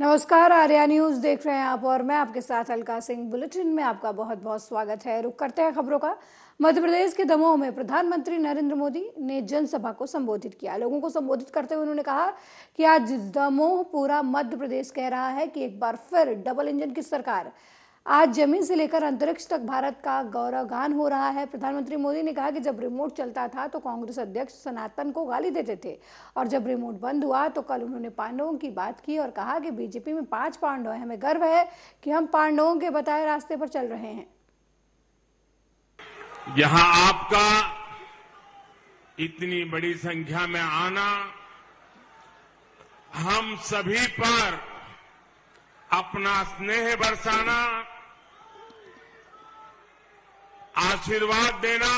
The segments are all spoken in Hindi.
नमस्कार, आर्या न्यूज देख रहे हैं आप और मैं आपके साथ अलका सिंह। बुलेटिन में आपका बहुत बहुत स्वागत है। रुक करते हैं खबरों का। मध्य प्रदेश के दमोह में प्रधानमंत्री नरेंद्र मोदी ने जनसभा को संबोधित किया। लोगों को संबोधित करते हुए उन्होंने कहा कि आज दमोह पूरा मध्य प्रदेश कह रहा है कि एक बार फिर डबल इंजन की सरकार। आज जमीन से लेकर अंतरिक्ष तक भारत का गौरवगान हो रहा है। प्रधानमंत्री मोदी ने कहा कि जब रिमोट चलता था तो कांग्रेस अध्यक्ष सनातन को गाली देते थे और जब रिमोट बंद हुआ तो कल उन्होंने पांडवों की बात की और कहा कि बीजेपी में 5 पांडव हैं। हमें गर्व है कि हम पांडवों के बताए रास्ते पर चल रहे हैं। यहां आपका इतनी बड़ी संख्या में आना हम सभी पर अपना स्नेह बरसाना, आशीर्वाद देना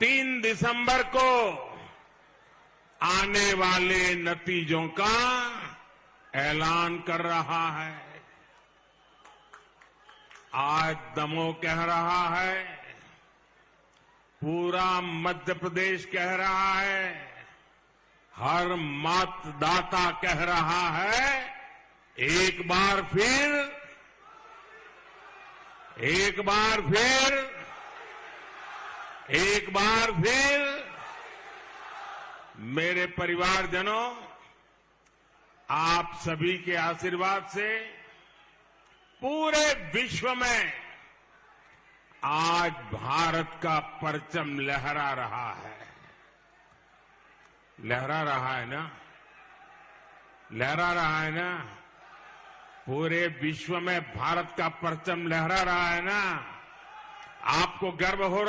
3 दिसंबर को आने वाले नतीजों का ऐलान कर रहा है। आज दमोह कह रहा है, पूरा मध्य प्रदेश कह रहा है, हर मतदाता कह रहा है, एक बार फिर मेरे परिवारजनों, आप सभी के आशीर्वाद से पूरे विश्व में आज भारत का परचम लहरा रहा है। लहरा रहा है ना? पूरे विश्व में भारत का परचम लहरा रहा है ना? आपको गर्व हो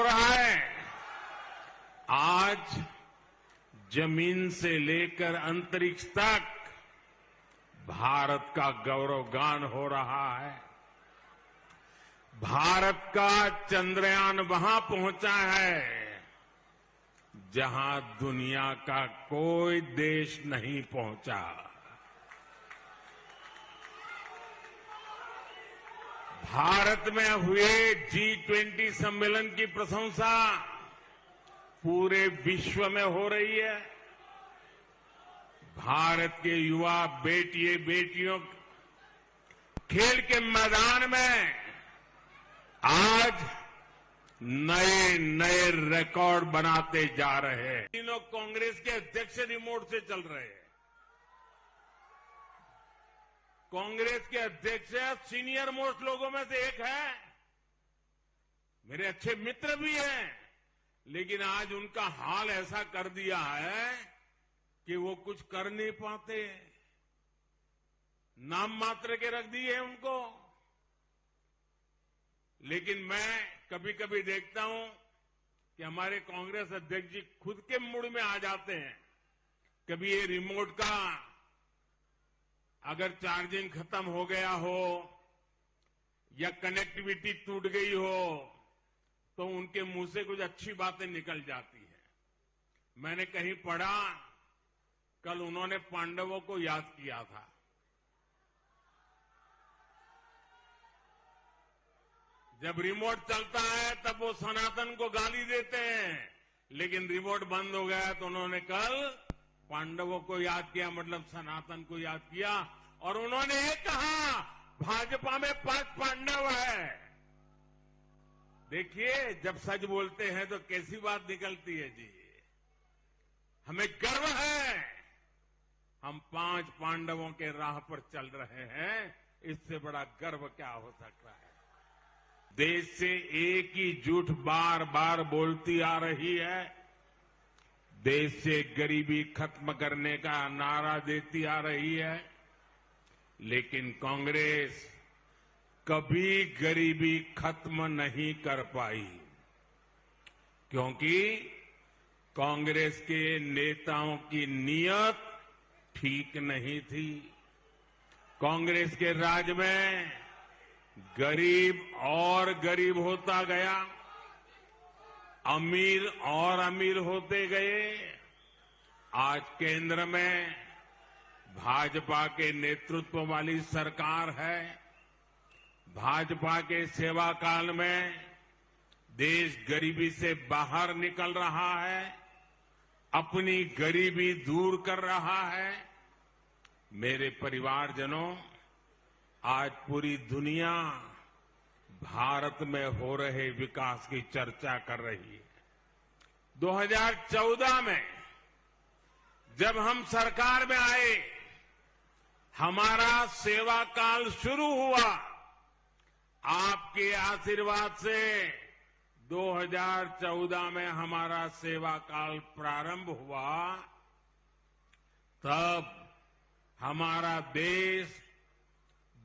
रहा है? आज जमीन से लेकर अंतरिक्ष तक भारत का गौरवगान हो रहा है। भारत का चंद्रयान वहां पहुंचा है जहां दुनिया का कोई देश नहीं पहुंचा। भारत में हुए G20 सम्मेलन की प्रशंसा पूरे विश्व में हो रही है। भारत के युवा बेटियों खेल के मैदान में आज नए रिकॉर्ड बनाते जा रहे हैं। तीनों कांग्रेस के अध्यक्ष रिमोट से चल रहे हैं। कांग्रेस के अध्यक्ष सीनियर मोस्ट लोगों में से एक है, मेरे अच्छे मित्र भी हैं, लेकिन आज उनका हाल ऐसा कर दिया है कि वो कुछ कर नहीं पाते, नाम मात्र के रख दिए उनको। लेकिन मैं कभी कभी देखता हूं कि हमारे कांग्रेस अध्यक्ष जी खुद के मूड में आ जाते हैं। कभी ये रिमोट का अगर चार्जिंग खत्म हो गया हो या कनेक्टिविटी टूट गई हो तो उनके मुंह से कुछ अच्छी बातें निकल जाती है। मैंने कहीं पढ़ा, कल उन्होंने पांडवों को याद किया था। जब रिमोट चलता है तब वो सनातन को गाली देते हैं, लेकिन रिमोट बंद हो गया तो उन्होंने कल पांडवों को याद किया, मतलब सनातन को याद किया। और उन्होंने ये कहा, भाजपा में 5 पांडव है। देखिए, जब सच बोलते हैं तो कैसी बात निकलती है जी। हमें गर्व है, हम 5 पांडवों के राह पर चल रहे हैं। इससे बड़ा गर्व क्या हो सकता है? देश से एक ही झूठ बार बार बोलती आ रही है। देश से गरीबी खत्म करने का नारा देती आ रही है, लेकिन कांग्रेस कभी गरीबी खत्म नहीं कर पाई, क्योंकि कांग्रेस के नेताओं की नीयत ठीक नहीं थी। कांग्रेस के राज में गरीब और गरीब होता गया, अमीर और अमीर होते गए। आज केंद्र में भाजपा के नेतृत्व वाली सरकार है। भाजपा के सेवा काल में देश गरीबी से बाहर निकल रहा है। अपनी गरीबी दूर कर रहा है। मेरे परिवारजनों, आज पूरी दुनिया भारत में हो रहे विकास की चर्चा कर रही है। 2014 में जब हम सरकार में आए, हमारा सेवा काल शुरू हुआ। आपके आशीर्वाद से 2014 में हमारा सेवा काल प्रारंभ हुआ। तब हमारा देश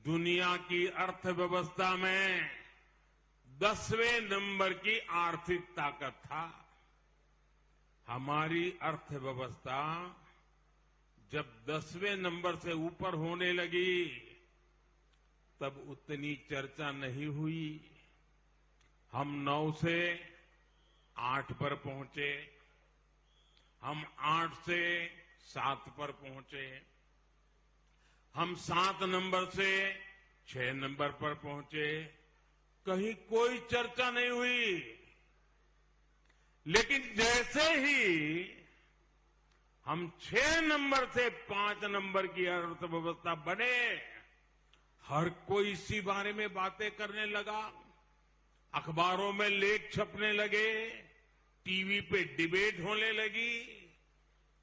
दुनिया की अर्थव्यवस्था में 10वें नंबर की आर्थिक ताकत था। हमारी अर्थव्यवस्था जब 10वें नंबर से ऊपर होने लगी, तब उतनी चर्चा नहीं हुई। हम 9 से 8 पर पहुंचे, हम 8 से 7 पर पहुंचे, हम 7 नंबर से 6 नंबर पर पहुंचे। कहीं कोई चर्चा नहीं हुई। लेकिन जैसे ही हम 6 नंबर से 5 नंबर की अर्थव्यवस्था बने, हर कोई इसी बारे में बातें करने लगा। अखबारों में लेख छपने लगे, टीवी पे डिबेट होने लगी,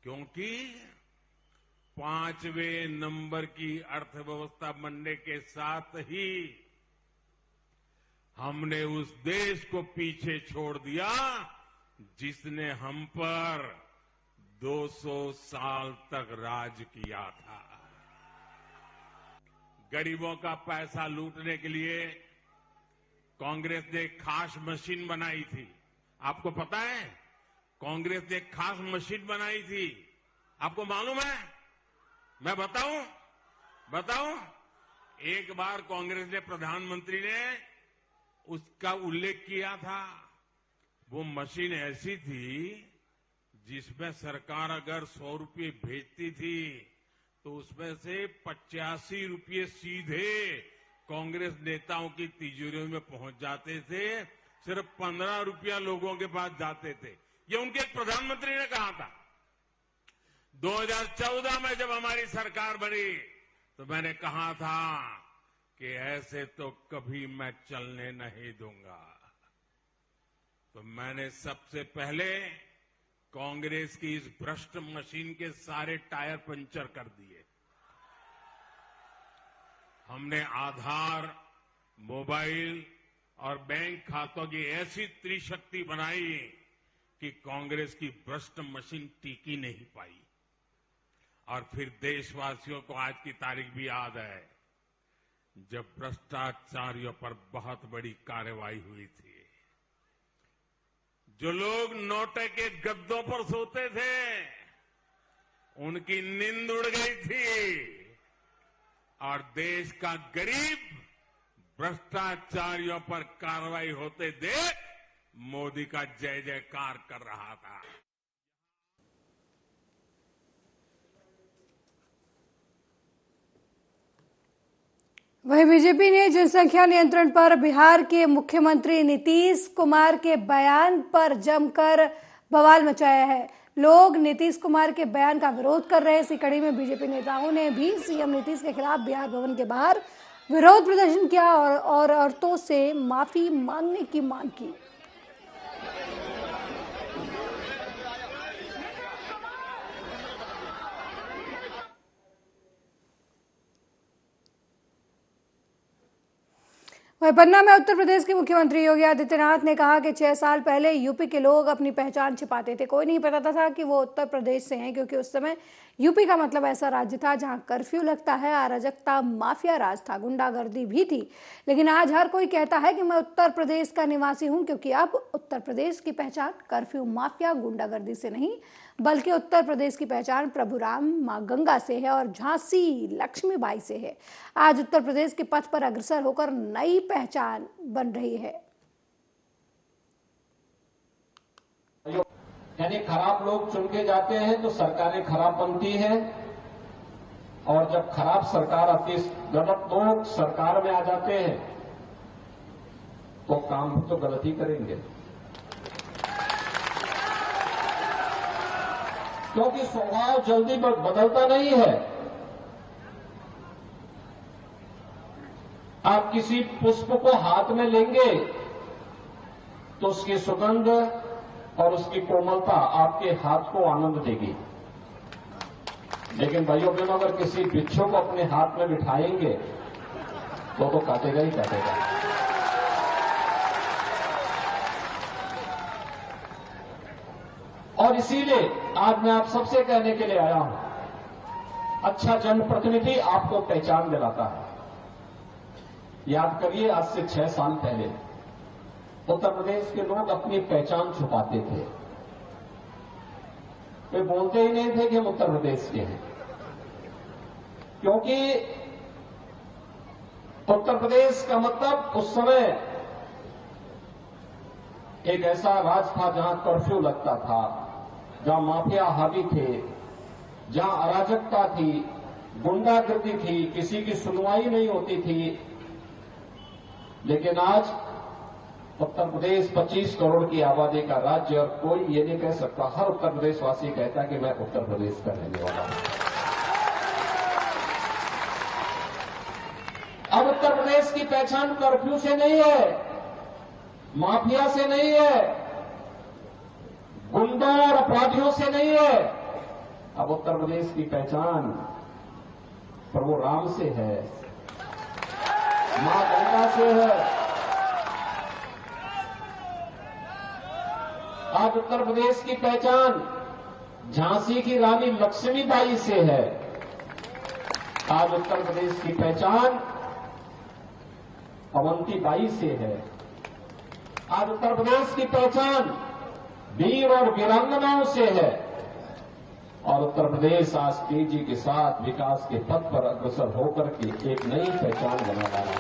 क्योंकि 5वें नंबर की अर्थव्यवस्था बनने के साथ ही हमने उस देश को पीछे छोड़ दिया जिसने हम पर 200 साल तक राज किया था। गरीबों का पैसा लूटने के लिए कांग्रेस ने एक खास मशीन बनाई थी। आपको पता है, कांग्रेस ने एक खास मशीन बनाई थी। आपको मालूम है? मैं बताऊं? एक बार कांग्रेस ने, प्रधानमंत्री ने उसका उल्लेख किया था। वो मशीन ऐसी थी जिसमें सरकार अगर 100 रुपये भेजती थी तो उसमें से 85 रुपये सीधे कांग्रेस नेताओं की तिजोरियों में पहुंच जाते थे। सिर्फ 15 रुपया लोगों के पास जाते थे। ये उनके एक प्रधानमंत्री ने कहा था। 2014 में जब हमारी सरकार बनी तो मैंने कहा था कि ऐसे तो कभी मैं चलने नहीं दूंगा। तो मैंने सबसे पहले कांग्रेस की इस भ्रष्ट मशीन के सारे टायर पंचर कर दिए। हमने आधार, मोबाइल और बैंक खातों की ऐसी त्रिशक्ति बनाई कि कांग्रेस की भ्रष्ट मशीन टिकी नहीं पाई। और फिर देशवासियों को आज की तारीख भी याद है जब भ्रष्टाचारियों पर बहुत बड़ी कार्रवाई हुई थी। जो लोग नोटे के गद्दों पर सोते थे, उनकी नींद उड़ गई थी। और देश का गरीब भ्रष्टाचारियों पर कार्रवाई होते देख मोदी का जय जयकार कर रहा था। वहीं बीजेपी ने जनसंख्या नियंत्रण पर बिहार के मुख्यमंत्री नीतीश कुमार के बयान पर जमकर बवाल मचाया है। लोग नीतीश कुमार के बयान का विरोध कर रहे हैं। इसी कड़ी में बीजेपी नेताओं ने भी सीएम नीतीश के खिलाफ बिहार भवन के बाहर विरोध प्रदर्शन किया और औरतों से माफी मांगने की मांग की। वहीं पन्ना में उत्तर प्रदेश के मुख्यमंत्री योगी आदित्यनाथ ने कहा कि 6 साल पहले यूपी के लोग अपनी पहचान छिपाते थे। कोई नहीं पता था कि वो उत्तर प्रदेश से हैं, क्योंकि उस समय यूपी का मतलब ऐसा राज्य था जहां कर्फ्यू लगता है, अराजकता, माफिया राज था, गुंडागर्दी भी थी। लेकिन आज हर कोई कहता है कि मैं उत्तर प्रदेश का निवासी हूं, क्योंकि अब उत्तर प्रदेश की पहचान कर्फ्यू, माफिया, गुंडागर्दी से नहीं, बल्कि उत्तर प्रदेश की पहचान प्रभुराम, मां गंगा से है और झांसी लक्ष्मीबाई से है। आज उत्तर प्रदेश के पथ पर अग्रसर होकर नई पहचान बन रही है। यानी खराब लोग चुन के जाते हैं तो सरकारें खराब बनती हैं, और जब खराब सरकार आती है, गलत लोग सरकार में आ जाते हैं तो काम तो गलत ही करेंगे। क्योंकि स्वभाव जल्दी बदलता नहीं है। आप किसी पुष्प को हाथ में लेंगे तो उसकी सुगंध और उसकी कोमलता आपके हाथ को आनंद देगी, लेकिन भाइयों बहनों अगर किसी वृक्षों को अपने हाथ में बिठाएंगे तो काटेगा ही काटेगा। और इसीलिए आज मैं आप सबसे कहने के लिए आया हूं, अच्छा जनप्रतिनिधि आपको पहचान दिलाता है। याद करिए, आज से 6 साल पहले उत्तर प्रदेश के लोग अपनी पहचान छुपाते थे। वे बोलते ही नहीं थे कि हम उत्तर प्रदेश के हैं, क्योंकि उत्तर प्रदेश का मतलब उस समय एक ऐसा राज था जहां कर्फ्यू लगता था, जहां माफिया हावी थे, जहां अराजकता थी, गुंडागर्दी थी, किसी की सुनवाई नहीं होती थी। लेकिन आज उत्तर प्रदेश 25 करोड़ की आबादी का राज्य, और कोई ये नहीं कह सकता, हर उत्तर प्रदेशवासी कहता कि मैं उत्तर प्रदेश का रहने वाला हूं। अब उत्तर प्रदेश की पहचान कर्फ्यू से नहीं है, माफिया से नहीं है, गुंडों और अपराधियों से नहीं है। अब उत्तर प्रदेश की पहचान प्रभु राम से है, मां गंगा से है। आज उत्तर प्रदेश की पहचान झांसी की रानी लक्ष्मीबाई से है। आज उत्तर प्रदेश की पहचान अवंतीबाई से है। आज उत्तर प्रदेश की पहचान वीर और वीरांगनाओं से है। और उत्तर प्रदेश आज तेजी के साथ विकास के पथ पर अग्रसर होकर के एक नई पहचान बना रहा है।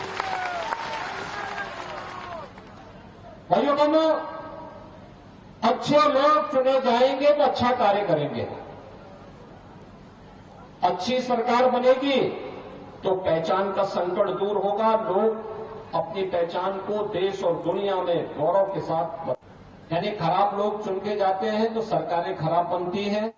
भाइयों बहनों, अच्छे लोग चुने जाएंगे तो अच्छा कार्य करेंगे। अच्छी सरकार बनेगी तो पहचान का संकट दूर होगा, लोग अपनी पहचान को देश और दुनिया में गौरव के साथ, यानी खराब लोग चुन के जाते हैं तो सरकारें खराब बनती हैं।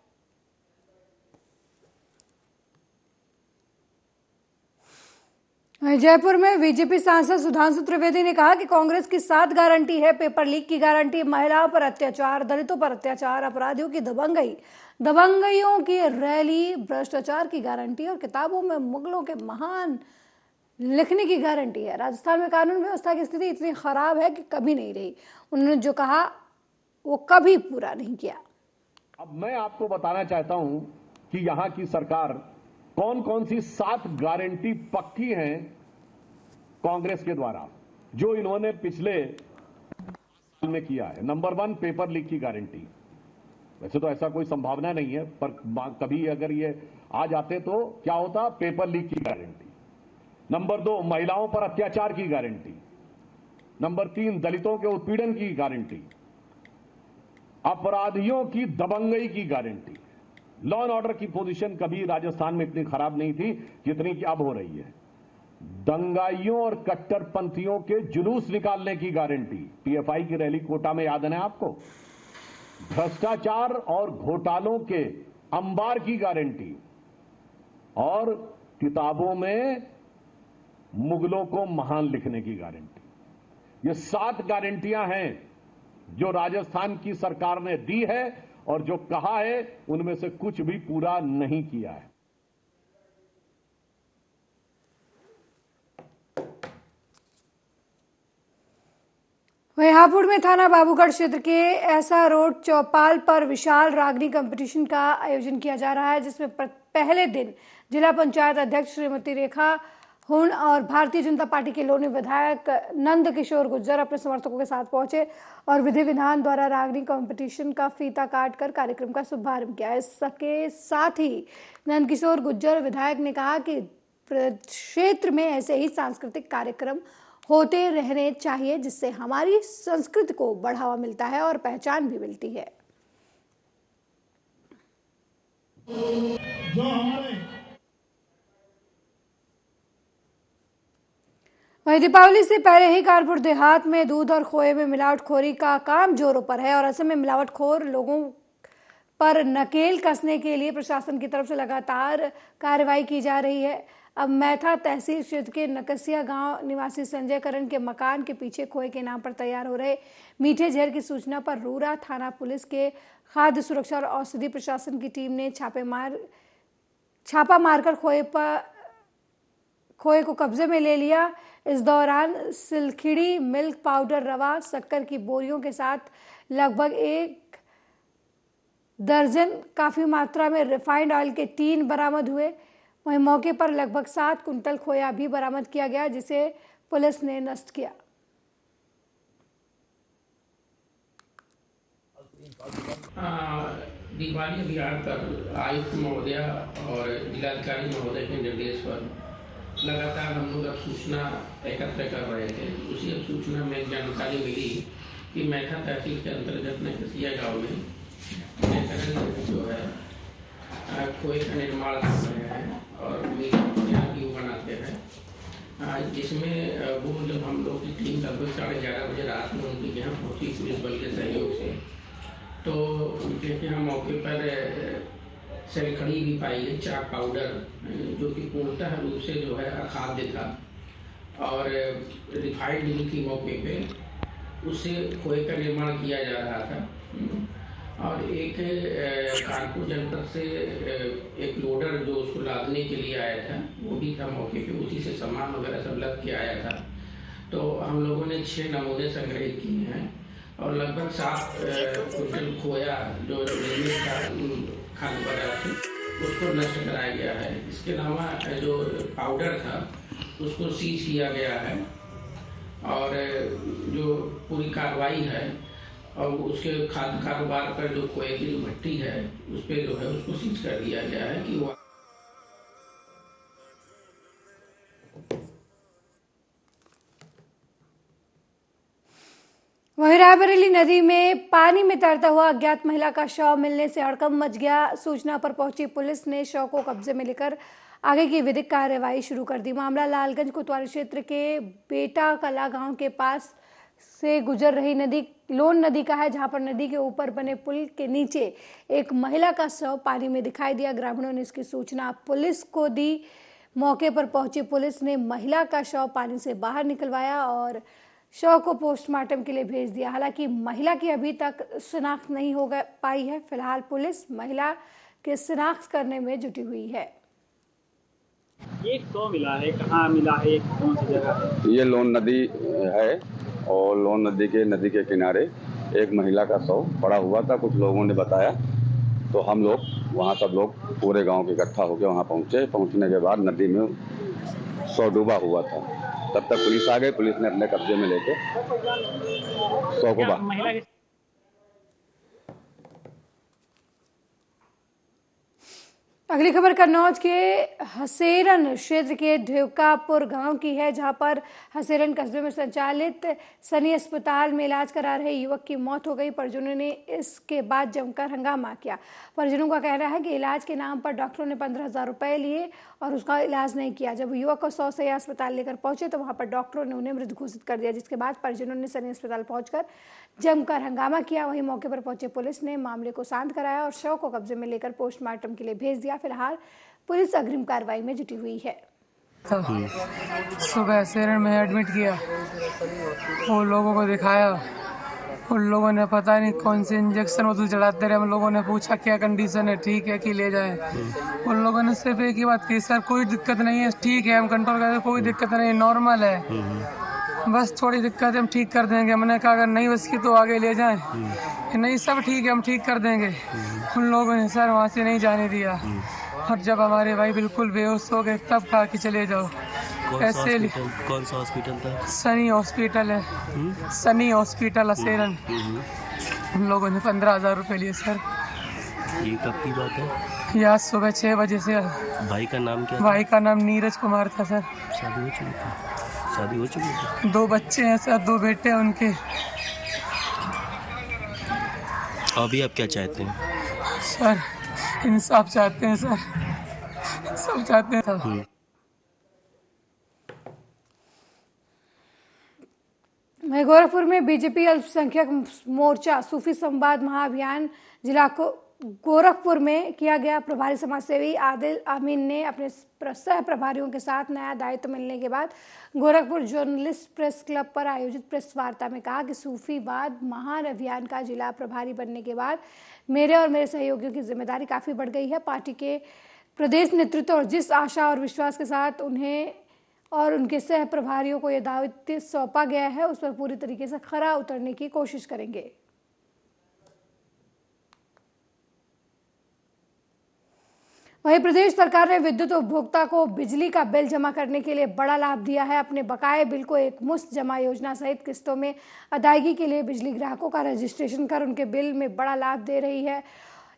जयपुर में बीजेपी सांसद सुधांशु त्रिवेदी ने कहा कि कांग्रेस की 7 गारंटी है, पेपर लीक की गारंटी, महिलाओं पर अत्याचार, दलितों पर अत्याचार, अपराधियों की दबंगई, दबंगइयों की रैली, भ्रष्टाचार की गारंटी और किताबों में मुगलों के महान लिखने की गारंटी है। राजस्थान में कानून व्यवस्था की स्थिति इतनी खराब है कि कभी नहीं रही। उन्होंने जो कहा वो कभी पूरा नहीं किया। अब मैं आपको बताना चाहता हूं कि यहां की सरकार कौन कौन सी 7 गारंटी पक्की हैं कांग्रेस के द्वारा, जो इन्होंने पिछले साल में किया है। नंबर 1, पेपर लीक की गारंटी। वैसे तो ऐसा कोई संभावना नहीं है, पर कभी अगर ये आ जाते तो क्या होता, पेपर लीक की गारंटी। नंबर 2, महिलाओं पर अत्याचार की गारंटी। नंबर 3, दलितों के उत्पीड़न की गारंटी, अपराधियों की दबंगई की गारंटी। लॉ एंड ऑर्डर की पोजीशन कभी राजस्थान में इतनी खराब नहीं थी जितनी कि अब हो रही है। दंगाइयों और कट्टरपंथियों के जुलूस निकालने की गारंटी, पीएफआई की रैली कोटा में याद है आपको। भ्रष्टाचार और घोटालों के अंबार की गारंटी, और किताबों में मुगलों को महान लिखने की गारंटी। ये 7 गारंटियां हैं जो राजस्थान की सरकार ने दी है, और जो कहा है उनमें से कुछ भी पूरा नहीं किया है। वहीं हापुड़ में थाना बाबूगढ़ क्षेत्र के ऐसा रोड चौपाल पर विशाल रागनी कंपटीशन का आयोजन किया जा रहा है, जिसमें पहले दिन जिला पंचायत अध्यक्ष श्रीमती रेखा हुण और भारतीय जनता पार्टी के लोनी विधायक नंद किशोर गुर्जर अपने समर्थकों के साथ पहुंचे और विधि विधान द्वारा रागनी कंपटीशन का फीता काटकर कार्यक्रम का शुभारंभ किया। इसके साथ ही नंद किशोर गुर्जर विधायक ने कहा कि क्षेत्र में ऐसे ही सांस्कृतिक कार्यक्रम होते रहने चाहिए, जिससे हमारी संस्कृति को बढ़ावा मिलता है और पहचान भी मिलती है। वहीं दीपावली से पहले ही कानपुर देहात में दूध और खोए में मिलावटखोरी का काम जोरों पर है और ऐसे में मिलावटखोर लोगों पर नकेल कसने के लिए प्रशासन की तरफ से लगातार कार्रवाई की जा रही है। अब मैथा तहसील क्षेत्र के नकसिया गांव निवासी संजय करण के मकान के पीछे खोए के नाम पर तैयार हो रहे मीठे जहर की सूचना पर रूरा थाना पुलिस के खाद्य सुरक्षा और औषधि प्रशासन की टीम ने छापा मारकर खोए को कब्जे में ले लिया। इस दौरान सिलखिड़ी मिल्क पाउडर, रवा, शक्कर की बोरियों के साथ लगभग 1 दर्जन काफी मात्रा में रिफाइंड ऑयल के टीन बरामद हुए। वहीं मौके पर लगभग 7 कुंटल खोया भी बरामद किया गया, जिसे पुलिस ने नष्ट किया। दीवाली अभियान पर आयुक्त महोदय और जिलाधिकारी महोदय के निर्देश पर लगातार हम लोग अब सूचना एकत्र कर रहे थे। उसी अब सूचना में जानकारी मिली कि मैथा तहसील के अंतर्गत नकसिया गाँव में जो है खोए का निर्माण कर रहे हैं और मीट बनाते हैं, जिसमें वो जब हम लोग की टीम लगभग 11:30 बजे रात में उनके यहाँ पहुंची पुलिस बल के सहयोग से, तो उनके यहाँ मौके पर सिलखड़ी भी पाई गई, चाक पाउडर जो कि पूर्णतः रूप से जो है अखाद्य था, और रिफाइंड मिल्क की मौके पे उससे खोए का निर्माण किया जा रहा था। और एक कानपुर जनपद से एक लोडर जो उसको लादने के लिए आया था वो भी था मौके पे, उसी से सामान वगैरह सब लग के आया था। तो हम लोगों ने 6 नमूने संग्रहित किए हैं और लगभग 7 कुंटल खोया जो निर्मित था खाद्य पदार्थ उसको नष्ट कराया गया है। इसके अलावा जो पाउडर था उसको सीज किया गया है और जो पूरी कार्रवाई है और उसके खाद्य कारोबार पर जो खोए की जो भट्टी है उस पर जो है उसको सीज कर दिया गया है कि वो वहीं रायबरेली नदी में पानी में तैरता हुआ अज्ञात महिला का शव मिलने से हड़कंप मच गया। सूचना पर पहुंची पुलिस ने शव को कब्जे में लेकर आगे की विधिक कार्रवाई शुरू कर दी। मामला लालगंज कोतवाली क्षेत्र के बेटा कला गांव के पास से गुजर रही नदी लोन नदी का है, जहां पर नदी के ऊपर बने पुल के नीचे एक महिला का शव पानी में दिखाई दिया। ग्रामीणों ने इसकी सूचना पुलिस को दी। मौके पर पहुंची पुलिस ने महिला का शव पानी से बाहर निकलवाया और शव को पोस्टमार्टम के लिए भेज दिया। हालांकि महिला की अभी तक शिनाख्त नहीं हो पाई है। फिलहाल पुलिस महिला के शिनाख्त करने में जुटी हुई है। एक शव मिला है, कहाँ मिला है, कौन सी जगह है? ये लोन नदी है और लोन नदी के किनारे एक महिला का शव पड़ा हुआ था। कुछ लोगों ने बताया तो हम लोग वहाँ सब लोग पूरे गांव के इकट्ठा होकर वहाँ पहुँचे। पहुँचने के बाद नदी में शव डूबा हुआ था। तब तक पुलिस आ गई। पुलिस ने अपने कब्जे में लेके शव को बाहर। अगली खबर कन्नौज के हसेरन क्षेत्र के ढेवकापुर गांव की है, जहां पर हसेरन कस्बे में संचालित सनी अस्पताल में इलाज करा रहे युवक की मौत हो गई। परिजनों ने इसके बाद जमकर हंगामा किया। परिजनों का कहना है कि इलाज के नाम पर डॉक्टरों ने 15,000 रुपए लिए और उसका इलाज नहीं किया। जब युवक को 100 से अस्पताल लेकर पहुंचे तो वहां पर डॉक्टरों ने उन्हें मृत घोषित कर दिया, जिसके बाद परिजनों ने सनी अस्पताल पहुंचकर जमकर हंगामा किया। वहीं मौके पर पहुंचे पुलिस ने मामले को शांत कराया और शव को कब्जे में लेकर पोस्टमार्टम के लिए भेज दिया। फिलहाल पुलिस अग्रिम कार्रवाई में जुटी हुई है। सुबह हसेरन में एडमिट किया, वो लोगों को दिखाया, उन लोगों ने पता नहीं कौन से इंजेक्शन मतलब चढ़ाते रहे। हम लोगों ने पूछा क्या कंडीशन है, ठीक है कि ले जाए। उन लोगों ने सिर्फ एक ही बात की, सर कोई दिक्कत नहीं है, ठीक है हम कंट्रोल कर, कोई दिक्कत नहीं, नॉर्मल है, बस थोड़ी दिक्कत है हम ठीक कर देंगे। मैंने कहा अगर नहीं बस की तो आगे ले जाएं, नहीं सब ठीक है हम ठीक कर देंगे। उन लोगों ने सर वहाँ से नहीं जाने दिया और जब हमारे भाई बिल्कुल बेहोश हो गए तब कहा कि चले जाओ। ऐसे कौन सा हॉस्पिटल था? सनी हॉस्पिटल है, सनी हॉस्पिटल हसेरन। उन लोगों ने 15,000 रुपए लिए सर। ये कब की बात है? ये आज सुबह 6 बजे से। भाई का नाम क्या था? भाई का नाम नीरज कुमार था सर। शादी हो चुकी थी? शादी हो चुकी थी? 2 बच्चे हैं सर, 2 बेटे हैं उनके। अभी आप क्या चाहते हैं? सर इंसाफ चाहते हैं सर, सब चाहते हैं। गोरखपुर में बीजेपी अल्पसंख्यक मोर्चा सूफी संवाद महाअभियान जिला को गोरखपुर में किया गया। प्रभारी समाजसेवी आदिल अमीन ने अपने सह प्रभारियों के साथ नया दायित्व मिलने के बाद गोरखपुर जर्नलिस्ट प्रेस क्लब पर आयोजित प्रेस वार्ता में कहा कि सूफीवाद महान अभियान का जिला प्रभारी बनने के बाद मेरे और मेरे सहयोगियों की जिम्मेदारी काफ़ी बढ़ गई है। पार्टी के प्रदेश नेतृत्व और जिस आशा और विश्वास के साथ उन्हें और उनके सह प्रभारियों को यह दायित्व सौंपा गया है, उस पर पूरी तरीके से खरा उतरने की कोशिश करेंगे। वहीं प्रदेश सरकार ने विद्युत उपभोक्ता को बिजली का बिल जमा करने के लिए बड़ा लाभ दिया है। अपने बकाये बिल को एक मुश्त जमा योजना सहित किस्तों में अदायगी के लिए बिजली ग्राहकों का रजिस्ट्रेशन कर उनके बिल में बड़ा लाभ दे रही है।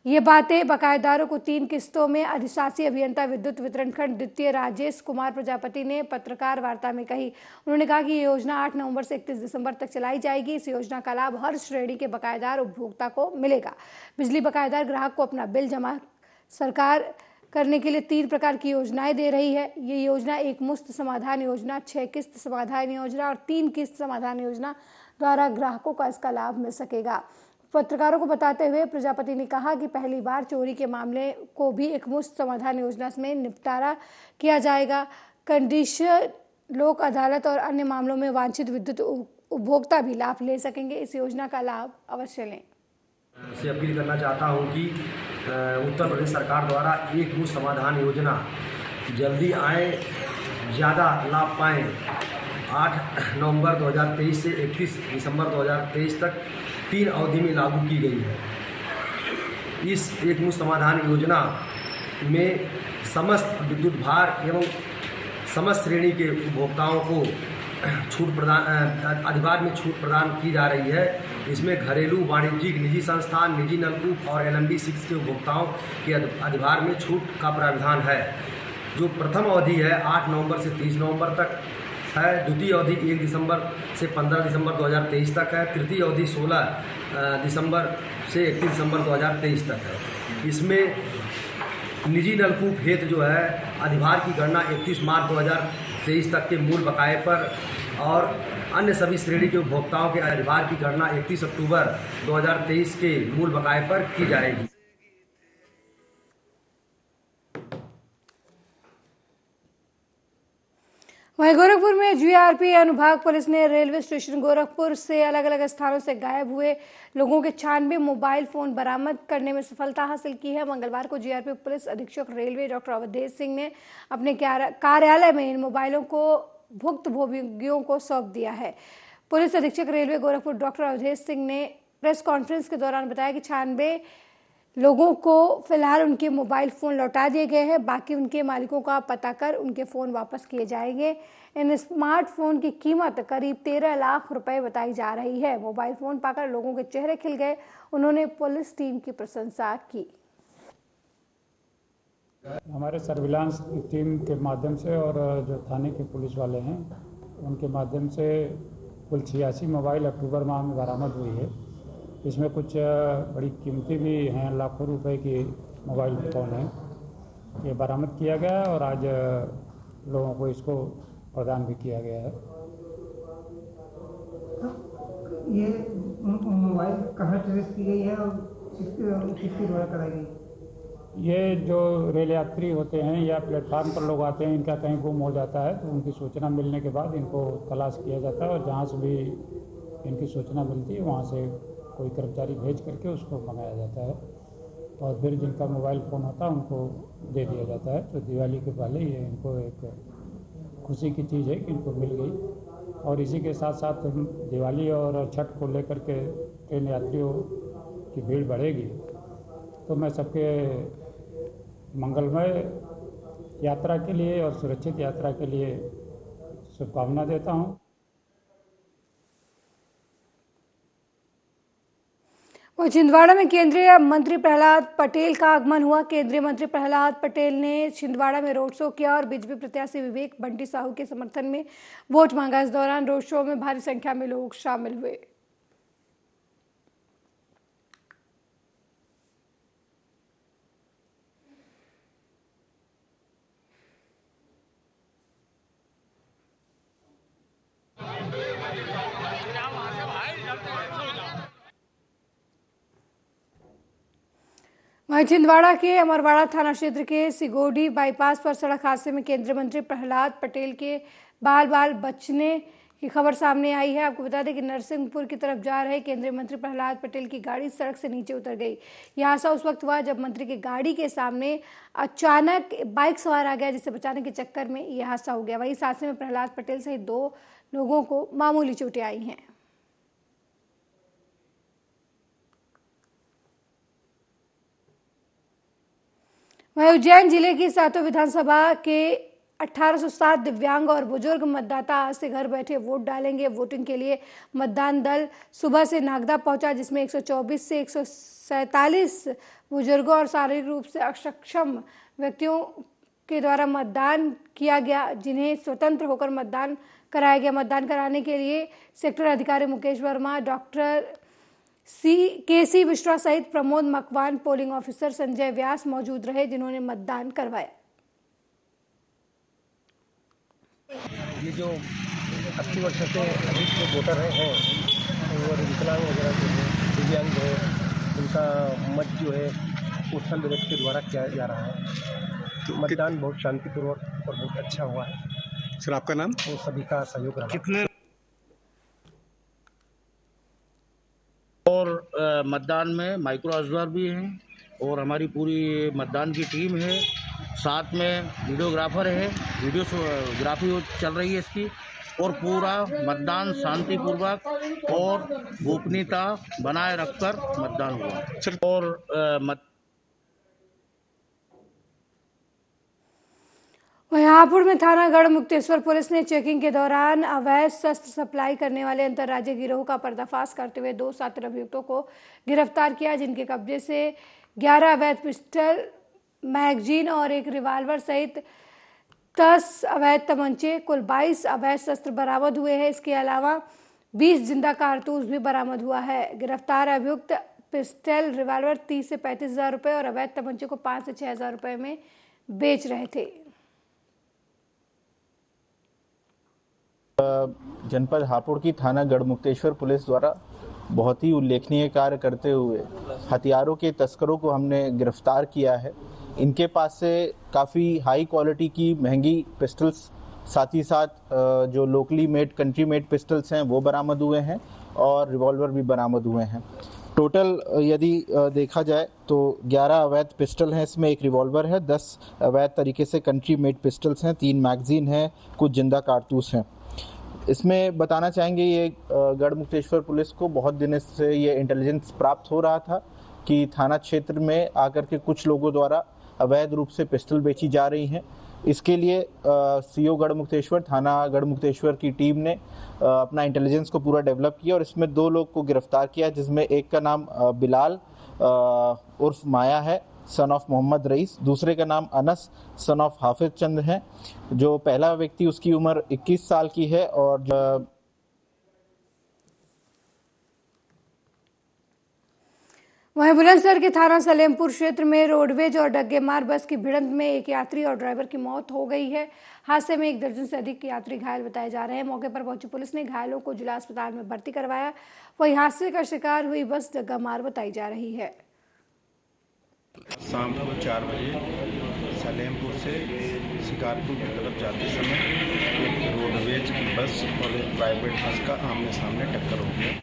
ये बातें बकायेदारों को 3 किस्तों में अधिशासी अभियंता विद्युत वितरण खंड द्वितीय राजेश कुमार प्रजापति ने पत्रकार वार्ता में कही। उन्होंने कहा कि ये योजना 8 नवंबर से 31 दिसंबर तक चलाई जाएगी। इस योजना का लाभ हर श्रेणी के बकायेदार उपभोक्ता को मिलेगा। बिजली बकायेदार ग्राहक को अपना बिल जमा सरकार करने के लिए 3 प्रकार की योजनाएं दे रही है। ये योजना एक मुश्त समाधान योजना, 6 किस्त समाधान योजना और 3 किस्त समाधान योजना द्वारा ग्राहकों को इसका लाभ मिल सकेगा। पत्रकारों को बताते हुए प्रजापति ने कहा कि पहली बार चोरी के मामले को भी एक मुश्त समाधान योजना में निपटारा किया जाएगा। कंडीशन लोक अदालत और अन्य मामलों में वांछित विद्युत उपभोक्ता भी लाभ ले सकेंगे। इस योजना का लाभ अवश्य लें। से अपील करना चाहता हूं कि उत्तर प्रदेश सरकार द्वारा एक मुश्त समाधान योजना जल्दी आए, ज़्यादा लाभ पाएँ। 8 नवंबर 2023 से 31 दिसंबर 2023 तक 3 अवधि में लागू की गई है। इस एक मुश्त समाधान योजना में समस्त विद्युत भार एवं समस्त श्रेणी के उपभोक्ताओं को छूट प्रदान अधिभार में छूट प्रदान की जा रही है। इसमें घरेलू, वाणिज्यिक, निजी संस्थान, निजी नलकूप और LMD 6 के उपभोक्ताओं के अधिभार में छूट का प्रावधान है। जो प्रथम अवधि है 8 नवंबर से 30 नवंबर तक है। द्वितीय अवधि 1 दिसंबर से 15 दिसंबर 2023 तक है। तृतीय अवधि 16 दिसंबर से 31 दिसंबर 2023 तक है। इसमें निजी नलकूप हेतु जो है अधिभार की गणना 31 मार्च 2023 तक के मूल बकाये पर और अन्य सभी श्रेणी के उपभोक्ताओं के अधिभार की गणना 31 अक्टूबर 2023 के मूल बकाये पर की जाएगी। वहीं गोरखपुर में GRP अनुभाग पुलिस ने रेलवे स्टेशन गोरखपुर से अलग अलग स्थानों से गायब हुए लोगों के 96 मोबाइल फोन बरामद करने में सफलता हासिल की है। मंगलवार को GRP पुलिस अधीक्षक रेलवे डॉक्टर अवधेश सिंह ने अपने कार्यालय में इन मोबाइलों को भुक्तभोगियों को सौंप दिया है। पुलिस अधीक्षक रेलवे गोरखपुर डॉक्टर अवधेश सिंह ने प्रेस कॉन्फ्रेंस के दौरान बताया कि 96 लोगों को फिलहाल उनके मोबाइल फ़ोन लौटा दिए गए हैं। बाकी उनके मालिकों का पता कर उनके फ़ोन वापस किए जाएंगे। इन स्मार्टफोन की कीमत करीब 13 लाख रुपए बताई जा रही है। मोबाइल फ़ोन पाकर लोगों के चेहरे खिल गए। उन्होंने पुलिस टीम की प्रशंसा की। हमारे सर्विलांस टीम के माध्यम से और जो थाने के पुलिस वाले हैं उनके माध्यम से कुल 86 मोबाइल अक्टूबर माह में बरामद हुई है। इसमें कुछ बड़ी कीमती भी हैं, लाखों रुपए की मोबाइल फ़ोन है। ये बरामद किया गया और आज लोगों को इसको प्रदान भी किया गया है। ये मोबाइल कहाँ ट्रेस की गई है और किसके द्वारा कराई गई? ये जो रेल यात्री होते हैं या प्लेटफार्म पर लोग आते हैं, इनका कहीं गुम हो जाता है तो उनकी सूचना मिलने के बाद इनको तलाश किया जाता है और जहाँ से भी इनकी सूचना मिलती है वहाँ से कोई कर्मचारी भेज करके उसको मंगाया जाता है और फिर जिनका मोबाइल फ़ोन होता है उनको दे दिया जाता है। तो दिवाली के पहले ये इनको एक खुशी की चीज़ है कि इनको मिल गई। और इसी के साथ साथ दिवाली और छठ को लेकर के ट्रेन यात्रियों की भीड़ बढ़ेगी। तो मैं सबके मंगलमय यात्रा के लिए और सुरक्षित यात्रा के लिए शुभकामना देता हूँ। वहीं छिंदवाड़ा में केंद्रीय मंत्री प्रहलाद पटेल का आगमन हुआ। केंद्रीय मंत्री प्रहलाद पटेल ने छिंदवाड़ा में रोड शो किया और बीजेपी प्रत्याशी विवेक बंटी साहू के समर्थन में वोट मांगा। इस दौरान रोड शो में भारी संख्या में लोग शामिल हुए। वहीं छिंदवाड़ा के अमरवाड़ा थाना क्षेत्र के सिगोडी बाईपास पर सड़क हादसे में केंद्रीय मंत्री प्रहलाद पटेल के बाल बाल बचने की खबर सामने आई है। आपको बता दें कि नरसिंहपुर की तरफ जा रहे केंद्रीय मंत्री प्रहलाद पटेल की गाड़ी सड़क से नीचे उतर गई। यह हादसा उस वक्त हुआ जब मंत्री की गाड़ी के सामने अचानक बाइक सवार आ गया, जिसे बचाने के चक्कर में यह हादसा हो गया। वहीं इस हादसे में प्रहलाद पटेल सहित 2 लोगों को मामूली चोटें आई हैं। वहीं उज्जैन जिले की सातों विधानसभा के 1807 दिव्यांग और बुजुर्ग मतदाता आज से घर बैठे वोट डालेंगे। वोटिंग के लिए मतदान दल सुबह से नागदा पहुंचा, जिसमें 124 से 147 बुजुर्गों और शारीरिक रूप से अक्षम व्यक्तियों के द्वारा मतदान किया गया, जिन्हें स्वतंत्र होकर मतदान कराया गया। मतदान कराने के लिए सेक्टर अधिकारी मुकेश वर्मा, डॉक्टर केसी विश्वास सहित प्रमोद मकवान, पोलिंग ऑफिसर संजय व्यास मौजूद रहे, जिन्होंने मतदान करवाया। ये जो 80 वर्ष से अधिक जो वोटर हैं और विकलांग वगैरह जो है, दिव्यांग जो है, उनका मत जो है पोस्टल बैलेट के द्वारा किया जा रहा है। मतदान बहुत शांतिपूर्वक और बहुत अच्छा हुआ है। सर, आपका नाम और सभी का सहयोग रहा। कितने और मतदान में माइक्रो ऑब्जर्वर भी हैं और हमारी पूरी मतदान की टीम है, साथ में वीडियोग्राफर है, वीडियोग्राफी चल रही है इसकी, और पूरा मतदान शांतिपूर्वक और गोपनीयता बनाए रखकर मतदान हुआ। और वहीं हापुड़ में थाना गढ़ मुक्तेश्वर पुलिस ने चेकिंग के दौरान अवैध शस्त्र सप्लाई करने वाले अंतर्राज्यीय गिरोह का पर्दाफाश करते हुए 2 साथी अभियुक्तों को गिरफ्तार किया, जिनके कब्जे से 11 अवैध पिस्टल, मैगजीन और 1 रिवाल्वर सहित 10 अवैध तमंचे, कुल 22 अवैध शस्त्र बरामद हुए हैं। इसके अलावा 20 जिंदा कारतूस भी बरामद हुआ है। गिरफ्तार अभियुक्त पिस्टल, रिवाल्वर 30 से 35 हज़ार रुपये और अवैध तमंचे को 5 से 6 हज़ार रुपये में बेच रहे थे। जनपद हापुड़ की थाना गढ़मुक्तेश्वर पुलिस द्वारा बहुत ही उल्लेखनीय कार्य करते हुए हथियारों के तस्करों को हमने गिरफ्तार किया है। इनके पास से काफ़ी हाई क्वालिटी की महंगी पिस्टल्स, साथ ही साथ जो locally made country made pistols हैं वो बरामद हुए हैं और रिवॉल्वर भी बरामद हुए हैं। टोटल यदि देखा जाए तो 11 अवैध पिस्टल हैं, इसमें 1 रिवॉल्वर है, 10 अवैध तरीके से कंट्री मेड पिस्टल्स हैं, 3 मैगजीन हैं, कुछ जिंदा कारतूस हैं। इसमें बताना चाहेंगे ये गढ़मुक्तेश्वर पुलिस को बहुत दिनों से ये इंटेलिजेंस प्राप्त हो रहा था कि थाना क्षेत्र में आकर के कुछ लोगों द्वारा अवैध रूप से पिस्टल बेची जा रही हैं। इसके लिए सीओ गढ़मुक्तेश्वर, थाना गढ़मुक्तेश्वर की टीम ने अपना इंटेलिजेंस को पूरा डेवलप किया और इसमें 2 लोग को गिरफ्तार किया, जिसमें एक का नाम बिलाल उर्फ माया है, सन ऑफ मोहम्मद रईस, दूसरे का नाम अनस सन ऑफ हाफिज चंद है। जो पहला व्यक्ति उसकी उम्र 21 साल की है और वहीं बुलंदशहर के थाना सलेमपुर क्षेत्र में रोडवेज और डग्गेमार बस की भिड़ंत में एक यात्री और ड्राइवर की मौत हो गई है। हादसे में 1 दर्जन से अधिक यात्री घायल बताए जा रहे हैं। मौके पर पहुंची पुलिस ने घायलों को जिला अस्पताल में भर्ती करवाया। वहीं हादसे का शिकार हुई बस डग्गामार बताई जा रही है। शाम को 4 बजे सलेमपुर से शिकारपुर की तरफ जाते समय एक रोडवेज की बस और एक प्राइवेट बस का आमने सामने टक्कर हो गया।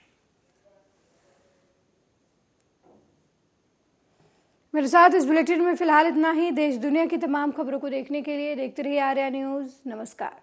मेरे साथ इस बुलेटिन में फिलहाल इतना ही। देश दुनिया की तमाम खबरों को देखने के लिए देखते रहिए आर्या न्यूज़। नमस्कार।